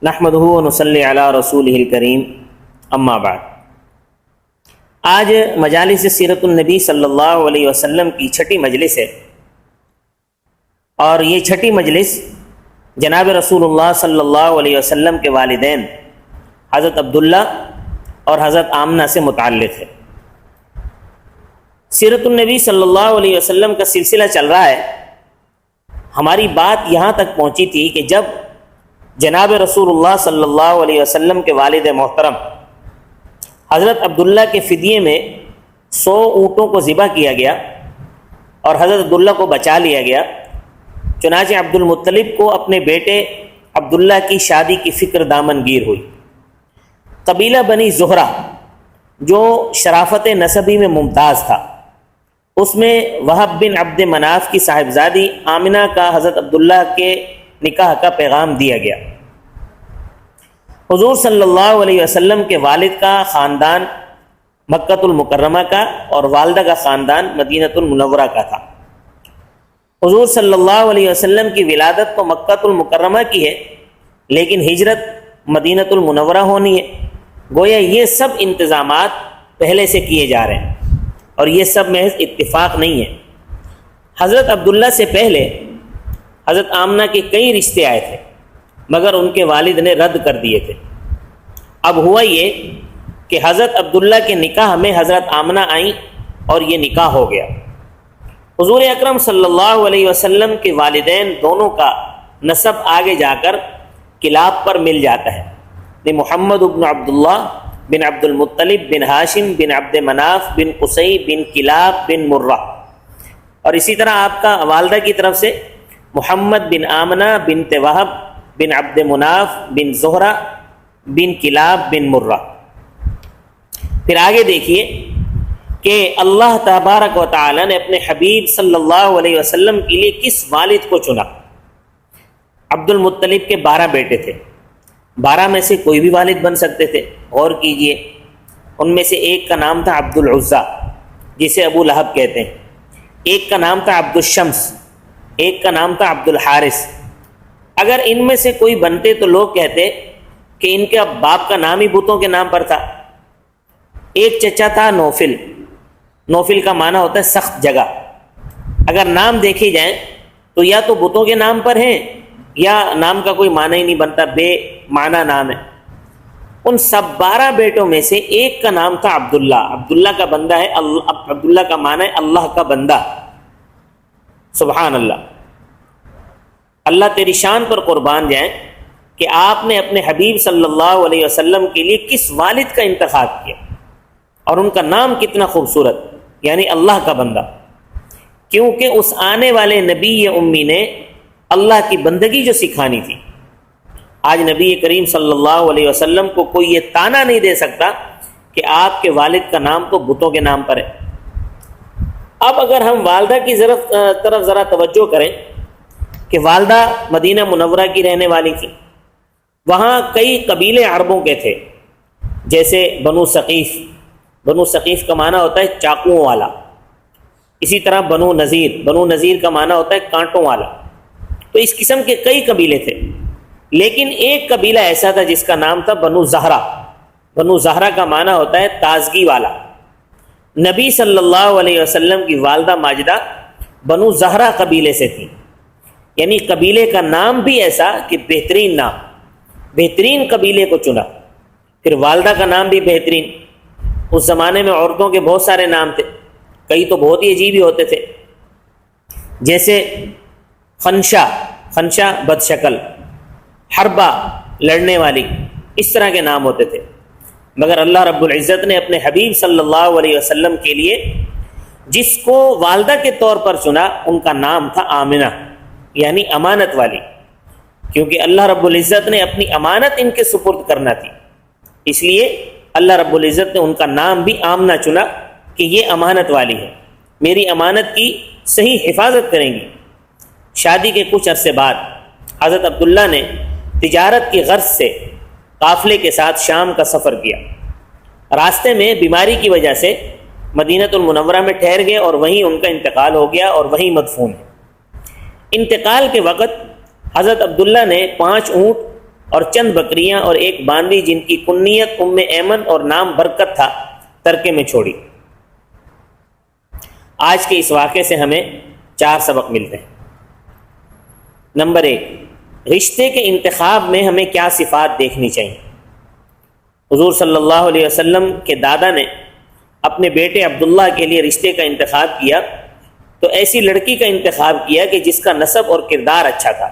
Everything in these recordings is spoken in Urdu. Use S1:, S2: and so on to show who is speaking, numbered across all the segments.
S1: نحمدہ و نصلی علی رسولہ الکریم اما بعد۔ آج مجالس سیرت النبی صلی اللہ علیہ وسلم کی چھٹی مجلس ہے، اور یہ چھٹی مجلس جناب رسول اللہ صلی اللہ علیہ وسلم کے والدین حضرت عبداللہ اور حضرت آمنہ سے متعلق ہے۔ سیرت النبی صلی اللہ علیہ وسلم کا سلسلہ چل رہا ہے۔ ہماری بات یہاں تک پہنچی تھی کہ جب جناب رسول اللہ صلی اللہ علیہ وسلم کے والد محترم حضرت عبداللہ کے فدیے میں 100 اونٹوں کو ذبح کیا گیا اور حضرت عبداللہ کو بچا لیا گیا، چنانچہ عبد المطلب کو اپنے بیٹے عبداللہ کی شادی کی فکر دامن گیر ہوئی۔ قبیلہ بنی زہرہ جو شرافت نسبی میں ممتاز تھا، اس میں وہب بن عبد مناف کی صاحبزادی آمنہ کا حضرت عبداللہ کے نکاح کا پیغام دیا گیا۔ حضور صلی اللہ علیہ وسلم کے والد کا خاندان مکۃ المکرمہ کا اور والدہ کا خاندان مدینۃ المنورہ کا تھا۔ حضور صلی اللہ علیہ وسلم کی ولادت تو مکۃ المکرمہ کی ہے، لیکن ہجرت مدینۃ المنورہ ہونی ہے۔ گویا یہ سب انتظامات پہلے سے کیے جا رہے ہیں، اور یہ سب محض اتفاق نہیں ہے۔ حضرت عبداللہ سے پہلے حضرت آمنہ کے کئی رشتے آئے تھے، مگر ان کے والد نے رد کر دیے تھے۔ اب ہوا یہ کہ حضرت عبداللہ کے نکاح میں حضرت آمنہ آئیں اور یہ نکاح ہو گیا۔ حضور اکرم صلی اللہ علیہ وسلم کے والدین دونوں کا نسب آگے جا کر کلاب پر مل جاتا ہے۔ محمد بن عبداللہ بن عبد المطلب بن ہاشم بن عبد مناف بن قصی بن کلاب بن مرہ، اور اسی طرح آپ کا والدہ کی طرف سے محمد بن آمنہ بنت وہب بن عبد مناف بن زہرہ بن کلاب بن مرہ۔ پھر آگے دیکھیے کہ اللہ تبارک و تعالی نے اپنے حبیب صلی اللہ علیہ وسلم کے لیے کس والد کو چنا۔ عبد المطلب کے 12 بیٹے تھے، 12 میں سے کوئی بھی والد بن سکتے تھے۔ غور کیجئے، ان میں سے ایک کا نام تھا عبد العزیٰ جسے ابو لہب کہتے ہیں، ایک کا نام تھا عبد الشمس، ایک کا نام تھا عبد الحارث۔ اگر ان میں سے کوئی بنتے تو لوگ کہتے کہ ان کے باپ کا نام ہی بتوں کے نام پر تھا۔ ایک چچا تھا نوفل، نوفل کا معنی ہوتا ہے سخت جگہ۔ اگر نام دیکھے جائیں تو یا تو بتوں کے نام پر ہیں یا نام کا کوئی معنی ہی نہیں بنتا، بے معنی نام ہے۔ ان سب 12 بیٹوں میں سے ایک کا نام تھا عبداللہ۔ عبداللہ کا بندہ ہے، عبداللہ کا معنی ہے اللہ کا بندہ۔ سبحان اللہ، اللہ تیری شان پر قربان جائیں کہ آپ نے اپنے حبیب صلی اللہ علیہ وسلم کے لیے کس والد کا انتخاب کیا، اور ان کا نام کتنا خوبصورت، یعنی اللہ کا بندہ، کیونکہ اس آنے والے نبی امی نے اللہ کی بندگی جو سکھانی تھی۔ آج نبی کریم صلی اللہ علیہ وسلم کو کوئی یہ تانا نہیں دے سکتا کہ آپ کے والد کا نام تو بتوں کے نام پر ہے۔ اب اگر ہم والدہ کی طرف ذرا توجہ کریں کہ والدہ مدینہ منورہ کی رہنے والی تھی، وہاں کئی قبیلے عربوں کے تھے، جیسے بنو ثقیف۔ بنو ثقیف کا معنی ہوتا ہے چاقوؤں والا۔ اسی طرح بنو نذیر، بنو نذیر کا معنی ہوتا ہے کانٹوں والا۔ تو اس قسم کے کئی قبیلے تھے، لیکن ایک قبیلہ ایسا تھا جس کا نام تھا بنو زہرہ۔ بنو زہرہ کا معنی ہوتا ہے تازگی والا۔ نبی صلی اللہ علیہ وسلم کی والدہ ماجدہ بنو زہرہ قبیلے سے تھی، یعنی قبیلے کا نام بھی ایسا کہ بہترین نام، بہترین قبیلے کو چنا۔ پھر والدہ کا نام بھی بہترین۔ اس زمانے میں عورتوں کے بہت سارے نام تھے، کئی تو بہت ہی عجیب ہی ہوتے تھے، جیسے خنشا، خنشا بد شکل، حربہ لڑنے والی، اس طرح کے نام ہوتے تھے۔ مگر اللہ رب العزت نے اپنے حبیب صلی اللہ علیہ وسلم کے لیے جس کو والدہ کے طور پر چنا، ان کا نام تھا آمنہ، یعنی امانت والی، کیونکہ اللہ رب العزت نے اپنی امانت ان کے سپرد کرنا تھی، اس لیے اللہ رب العزت نے ان کا نام بھی آمنہ چنا کہ یہ امانت والی ہے، میری امانت کی صحیح حفاظت کریں گی۔ شادی کے کچھ عرصے بعد حضرت عبداللہ نے تجارت کی غرض سے قافلے کے ساتھ شام کا سفر کیا۔ راستے میں بیماری کی وجہ سے مدینۃ المنورہ میں ٹھہر گئے، اور وہیں ان کا انتقال ہو گیا اور وہیں مدفون ہے۔ انتقال کے وقت حضرت عبداللہ نے 5 اونٹ اور چند بکریاں اور ایک باندی جن کی کنیت ام ایمن اور نام برکت تھا ترکے میں چھوڑی۔ آج کے اس واقعے سے ہمیں 4 سبق ملتے ہیں۔ نمبر 1، رشتے کے انتخاب میں ہمیں کیا صفات دیکھنی چاہیے۔ حضور صلی اللہ علیہ وسلم کے دادا نے اپنے بیٹے عبداللہ کے لیے رشتے کا انتخاب کیا تو ایسی لڑکی کا انتخاب کیا کہ جس کا نسب اور کردار اچھا تھا۔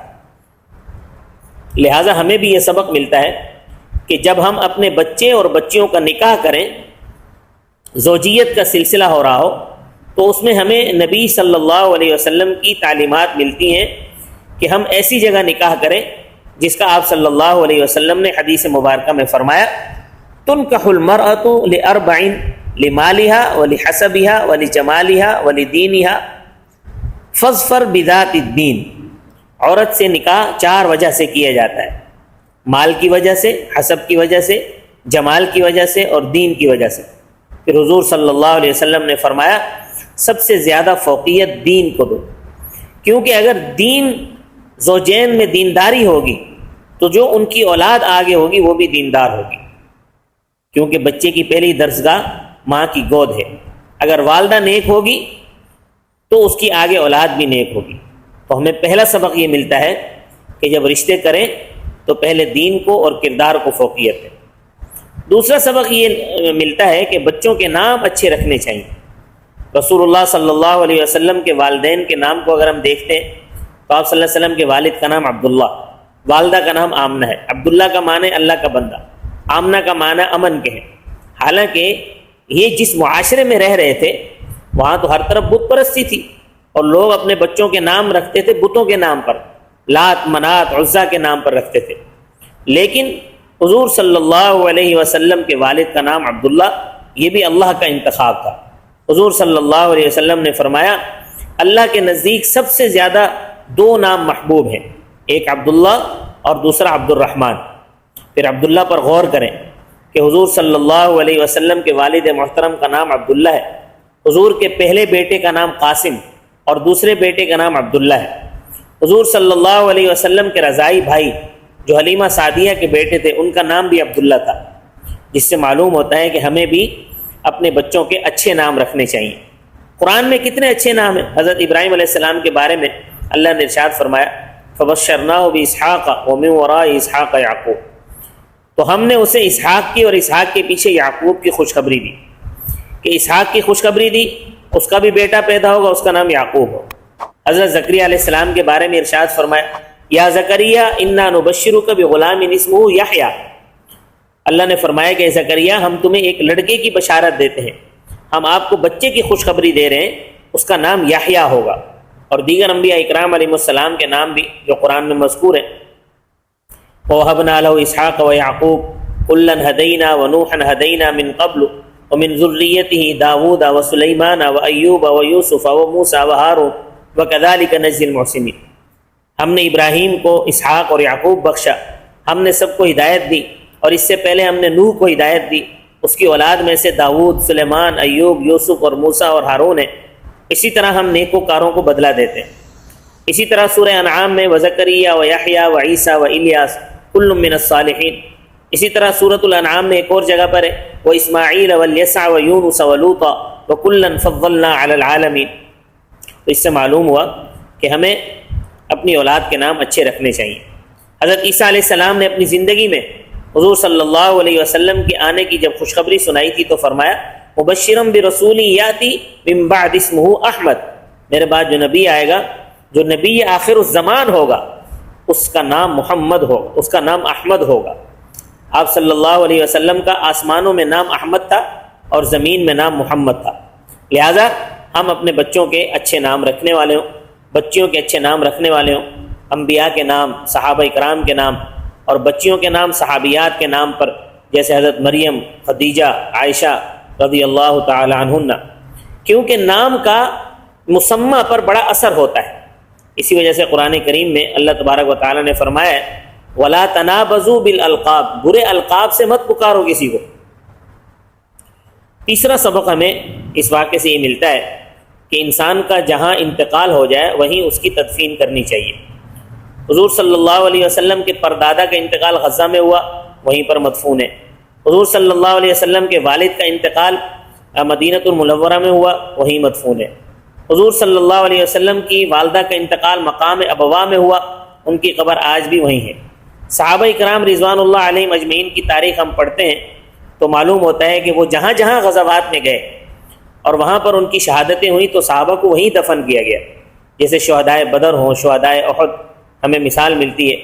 S1: لہٰذا ہمیں بھی یہ سبق ملتا ہے کہ جب ہم اپنے بچے اور بچیوں کا نکاح کریں، زوجیت کا سلسلہ ہو رہا ہو، تو اس میں ہمیں نبی صلی اللہ علیہ وسلم کی تعلیمات ملتی ہیں کہ ہم ایسی جگہ نکاح کریں جس کا آپ صلی اللہ علیہ وسلم نے حدیث مبارکہ میں فرمایا، تنکح المرأۃ لأربع لمالها ولحسبها ولجمالها ولدینها فاظفر بذات الدین۔ عورت سے نکاح 4 وجہ سے کیا جاتا ہے، مال کی وجہ سے، حسب کی وجہ سے، جمال کی وجہ سے اور دین کی وجہ سے۔ پھر حضور صلی اللہ علیہ وسلم نے فرمایا سب سے زیادہ فوقیت دین کو دو، کیونکہ اگر دین زوجین میں دینداری ہوگی تو جو ان کی اولاد آگے ہوگی وہ بھی دیندار ہوگی، کیونکہ بچے کی پہلی درسگاہ ماں کی گود ہے۔ اگر والدہ نیک ہوگی تو اس کی آگے اولاد بھی نیک ہوگی۔ تو ہمیں پہلا سبق یہ ملتا ہے کہ جب رشتے کریں تو پہلے دین کو اور کردار کو فوقیت ہے۔ دوسرا سبق یہ ملتا ہے کہ بچوں کے نام اچھے رکھنے چاہیے۔ رسول اللہ صلی اللہ علیہ وسلم کے والدین کے نام کو اگر ہم دیکھتے ہیں تو آپ صلی اللہ علیہ وسلم کے والد کا نام عبداللہ، والدہ کا نام آمنہ ہے۔ عبداللہ کا معنی اللہ کا بندہ، آمنہ کا معنی امن کے ہے۔ حالانکہ یہ جس معاشرے میں رہ رہے تھے وہاں تو ہر طرف بت پرستی تھی، اور لوگ اپنے بچوں کے نام رکھتے تھے بتوں کے نام پر، لات منات عزا کے نام پر رکھتے تھے۔ لیکن حضور صلی اللہ علیہ وسلم کے والد کا نام عبداللہ، یہ بھی اللہ کا انتخاب تھا۔ حضور صلی اللہ علیہ وسلم نے فرمایا اللہ کے نزدیک سب سے زیادہ 2 نام محبوب ہیں، ایک عبداللہ اور دوسرا عبد الرحمن۔ پھر عبداللہ پر غور کریں کہ حضور صلی اللہ علیہ وسلم کے والد محترم کا نام عبداللہ ہے، حضور کے پہلے بیٹے کا نام قاسم اور دوسرے بیٹے کا نام عبداللہ ہے۔ حضور صلی اللہ علیہ وسلم کے رضائی بھائی جو حلیمہ سعدیہ کے بیٹے تھے ان کا نام بھی عبداللہ تھا، جس سے معلوم ہوتا ہے کہ ہمیں بھی اپنے بچوں کے اچھے نام رکھنے چاہیے۔ قرآن میں کتنے اچھے نام ہیں۔ حضرت ابراہیم علیہ السلام کے بارے میں اللہ نے ارشاد فرمایا فبشرناہ باسحاق ومن وراء اسحاق یعقوب، تو ہم نے اسے اسحاق کی اور اسحاق کے پیچھے یعقوب کی خوشخبری دی، کہ اسحاق کی خوشخبری دی، اس کا بھی بیٹا پیدا ہوگا، اس کا نام یعقوب ہو۔ حضرت زکریا علیہ السلام کے بارے میں ارشاد فرمایا یا زکریا انا نبشرک بغلام اسمہ یحییٰ، اللہ نے فرمایا کہ زکریا ہم تمہیں ایک لڑکے کی بشارت دیتے ہیں، ہم آپ کو بچے کی خوشخبری دے رہے ہیں، اس کا نام یحییٰ ہوگا۔ اور دیگر انبیاء اکرام علیہ السلام کے نام بھی جو قرآن میں مذکور ہیں، وَوَهَبْنَا لَهُ إِسْحَاقَ وَيَعْقُوبَ كُلًّا هَدَيْنَا وَنُوحًا هَدَيْنَا مِن قَبْلُ وَمِن ذُرِّيَّتِهِ دَاوُودَ وَسُلَيْمَانَ وَأَيُّوبَ وَيُوسُفَ وَمُوسَى وَهَارُونَ وَكَذَلِكَ نَجْزِي الْمُحْسِنِينَ۔ ہم نے ابراہیم کو اسحاق اور یعقوب بخشا، ہم نے سب کو ہدایت دی، اور اس سے پہلے ہم نے نوح کو ہدایت دی، اس کی اولاد میں سے داؤد، سلیمان، ایوب، یوسف اور موسیٰ اور ہارون ہیں۔ اسی طرح ہم نیکوکاروں کو بدلہ دیتے ہیں۔ اسی طرح سورہ انعام میں وزکریا و یحییٰ و عیسیٰ و الیاس کل من الصالحین۔ اسی طرح سورۃ الانعام میں ایک اور جگہ پر ہے وہ اسماعیل والیسع و یونس و لوطا وکلا فضلنا علی العالمین۔ تو اس سے معلوم ہوا کہ ہمیں اپنی اولاد کے نام اچھے رکھنے چاہیے۔ حضرت عیسیٰ علیہ السلام نے اپنی زندگی میں حضور صلی اللہ علیہ وسلم کے آنے کی جب خوشخبری سنائی تھی تو فرمایا مبشرم برسول یاتی من بعد اسمہ احمد، میرے بعد جو نبی آئے گا، جو نبی آخر الزمان ہوگا، اس کا نام محمد ہوگا، اس کا نام احمد ہوگا۔ آپ صلی اللہ علیہ وسلم کا آسمانوں میں نام احمد تھا اور زمین میں نام محمد تھا۔ لہذا ہم اپنے بچوں کے اچھے نام رکھنے والے ہوں، بچیوں کے اچھے نام رکھنے والے ہوں، انبیاء کے نام، صحابہ اکرام کے نام، اور بچیوں کے نام صحابیات کے نام پر، جیسے حضرت مریم، خدیجہ، عائشہ رضی اللہ تعالی عنہن، کیونکہ نام کا مسمى پر بڑا اثر ہوتا ہے۔ اسی وجہ سے قرآن کریم میں اللہ تبارک و تعالی نے فرمایا ہے وَلَا تَنَابَزُوا بِالْأَلْقَابِ، برے القاب سے مت پکارو کسی کو۔ تیسرا سبق ہمیں اس واقعے سے یہ ملتا ہے کہ انسان کا جہاں انتقال ہو جائے وہیں اس کی تدفین کرنی چاہیے۔ حضور صلی اللہ علیہ وسلم کے پردادا کا انتقال غزہ میں ہوا، وہیں پر مدفون ہے۔ حضور صلی اللہ علیہ وسلم کے والد کا انتقال مدینہ المنورہ میں ہوا، وہیں مدفون ہے۔ حضور صلی اللہ علیہ وسلم کی والدہ کا انتقال مقام ابوا میں ہوا، ان کی قبر آج بھی وہیں ہے۔ صحابہ کرام رضوان اللہ علیہم اجمعین کی تاریخ ہم پڑھتے ہیں تو معلوم ہوتا ہے کہ وہ جہاں جہاں غزوات میں گئے اور وہاں پر ان کی شہادتیں ہوئیں تو صحابہ کو وہیں دفن کیا گیا، جیسے شہدائے بدر ہوں، شہدائے احد، ہمیں مثال ملتی ہے۔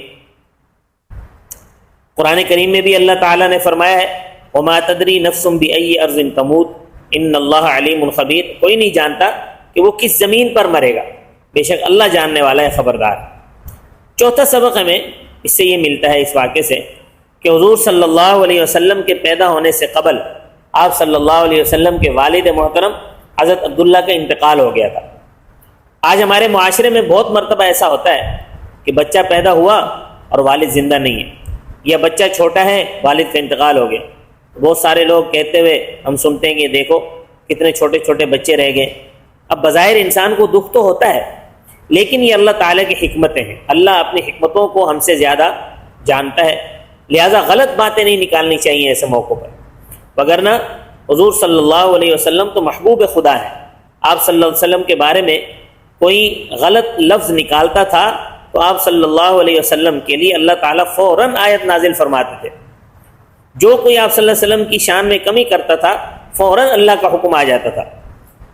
S1: قرآن کریم میں بھی اللہ تعالیٰ نے فرمایا ہے وَمَا تَدْرِي نَفْسٌ بِأَيِّ أَرْضٍ تَمُوتُ إِنَّ اللَّهَ عَلِيمٌ خَبِيرٌ، کوئی نہیں جانتا کہ وہ کس زمین پر مرے گا، بے شک اللہ جاننے والا ہے، خبردار۔ چوتھا سبق ہمیں اس سے یہ ملتا ہے، اس واقعے سے، کہ حضور صلی اللہ علیہ وسلم کے پیدا ہونے سے قبل آپ صلی اللہ علیہ وسلم کے والد محترم حضرت عبداللہ کا انتقال ہو گیا تھا۔ آج ہمارے معاشرے میں بہت مرتبہ ایسا ہوتا ہے کہ بچہ پیدا ہوا اور والد زندہ نہیں ہے، یا بچہ چھوٹا ہے، والد کا انتقال ہو گیا۔ بہت سارے لوگ کہتے ہوئے ہم سنتے ہیں کہ دیکھو کتنے چھوٹے چھوٹے بچے رہ گئے۔ اب بظاہر انسان کو دکھ تو ہوتا ہے، لیکن یہ اللہ تعالیٰ کی حکمتیں ہیں، اللہ اپنی حکمتوں کو ہم سے زیادہ جانتا ہے، لہٰذا غلط باتیں نہیں نکالنی چاہیے ایسے موقع پر۔ وگرنہ حضور صلی اللہ علیہ وسلم تو محبوب خدا ہے، آپ صلی اللہ علیہ وسلم کے بارے میں کوئی غلط لفظ نکالتا تھا تو آپ صلی اللہ علیہ وسلم کے لیے اللہ تعالیٰ فوراً آیت نازل فرماتے تھے۔ جو کوئی آپ صلی اللہ علیہ وسلم کی شان میں کمی کرتا تھا فوراً اللہ کا حکم آ جاتا تھا۔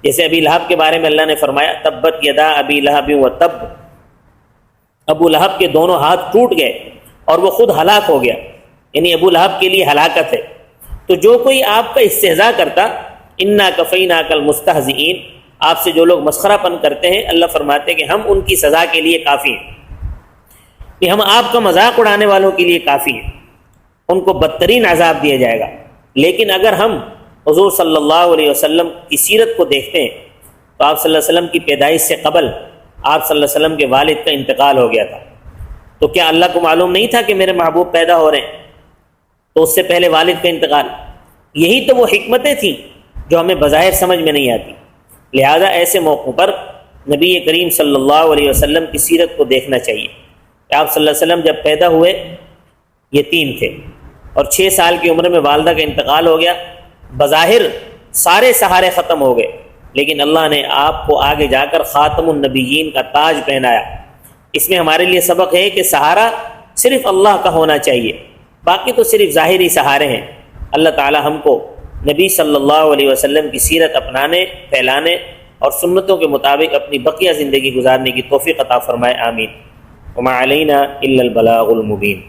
S1: جیسے ابی لہب کے بارے میں اللہ نے فرمایا تبت یدا ابی لہب وتب، ابو لہب کے دونوں ہاتھ ٹوٹ گئے اور وہ خود ہلاک ہو گیا، یعنی ابو لہب کے لیے ہلاکت ہے۔ تو جو کوئی آپ کا استہزاء کرتا، انا کفیناک المستہزئین، آپ سے جو لوگ مسخرہ پن کرتے ہیں، اللہ فرماتے ہیں کہ ہم ان کی سزا کے لیے کافی ہیں، کہ ہم آپ کا مذاق اڑانے والوں کے لیے کافی ہیں، ان کو بدترین عذاب دیا جائے گا۔ لیکن اگر ہم حضور صلی اللہ علیہ وسلم کی سیرت کو دیکھتے ہیں تو آپ صلی اللہ علیہ وسلم کی پیدائش سے قبل آپ صلی اللہ علیہ وسلم کے والد کا انتقال ہو گیا تھا۔ تو کیا اللہ کو معلوم نہیں تھا کہ میرے محبوب پیدا ہو رہے ہیں؟ تو اس سے پہلے والد کا انتقال، یہی تو وہ حکمتیں تھیں جو ہمیں بظاہر سمجھ میں نہیں آتی۔ لہذا ایسے موقع پر نبی کریم صلی اللہ علیہ وسلم کی سیرت کو دیکھنا چاہیے کہ آپ صلی اللہ علیہ وسلم جب پیدا ہوئے یتیم تھے اور 6 سال کی عمر میں والدہ کا انتقال ہو گیا۔ بظاہر سارے سہارے ختم ہو گئے، لیکن اللہ نے آپ کو آگے جا کر خاتم النبیین کا تاج پہنایا۔ اس میں ہمارے لیے سبق ہے کہ سہارا صرف اللہ کا ہونا چاہیے، باقی تو صرف ظاہری سہارے ہیں۔ اللہ تعالی ہم کو نبی صلی اللہ علیہ وسلم کی سیرت اپنانے، پھیلانے اور سنتوں کے مطابق اپنی بقیہ زندگی گزارنے کی توفیق عطا فرمائے، آمین۔ وما علینا الا البلاغ المبین۔